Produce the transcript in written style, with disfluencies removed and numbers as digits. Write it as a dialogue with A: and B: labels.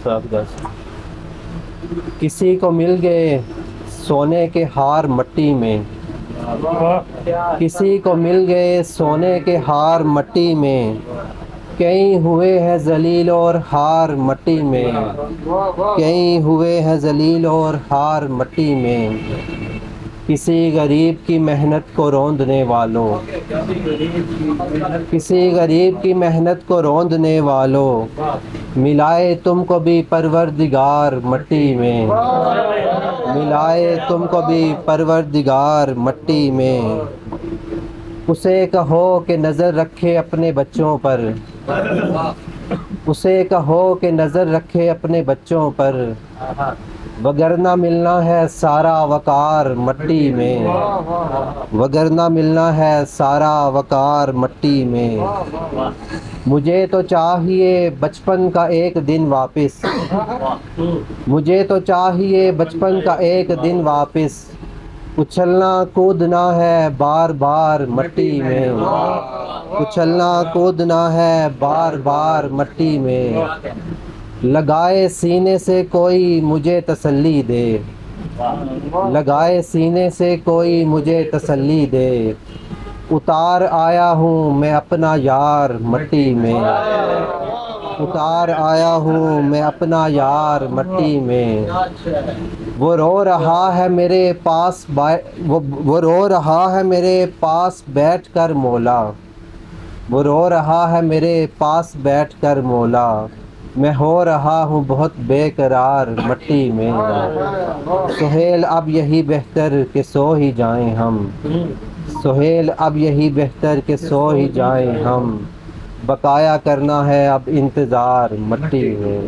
A: صاحب کسی کو مل گئے سونے کے ہار مٹی میں، کسی کو مل گئے سونے کے ہار مٹی میں، کہیں ہوئے ہیں ذلیل اور ہار مٹی میں، کہیں ہوئے ہیں ذلیل اور ہار مٹی میں، کسی غریب کی محنت کو روندنے والوں، کسی غریب کی محنت کو روندنے والوں، ملائے تم کو بھی پروردگار مٹی میں، ملائے تم کو بھی پروردگار مٹی میں، اسے کہو کہ نظر رکھے اپنے بچوں پر، اسے کہو کہ نظر رکھے اپنے بچوں پر، وگرنہ ملنا ہے سارا وقار مٹی میں، وگرنہ ملنا ہے سارا وقار مٹی میں، مجھے تو چاہیے بچپن کا ایک دن واپس، مجھے تو چاہیے بچپن کا ایک دن واپس، اچھلنا کودنا ہے بار بار مٹی میں، اچھلنا کودنا ہے بار بار مٹی میں، لگائے سینے سے کوئی مجھے تسلی دے، لگائے سینے سے کوئی مجھے تسلی دے، اتار آیا ہوں میں اپنا یار مٹی میں، اتار آیا ہوں میں اپنا یار مٹی میں، وہ رو رہا ہے میرے پاس وہ رو رہا ہے میرے پاس بیٹھ کر مولا، وہ رو رہا ہے میرے پاس بیٹھ کر مولا، میں ہو رہا ہوں بہت بے قرار مٹی میں، سہیل اب یہی بہتر کہ سو ہی جائیں ہم، سہیل اب یہی بہتر کہ سو ہی جائیں ہم، بقایا کرنا ہے اب انتظار مٹی میں۔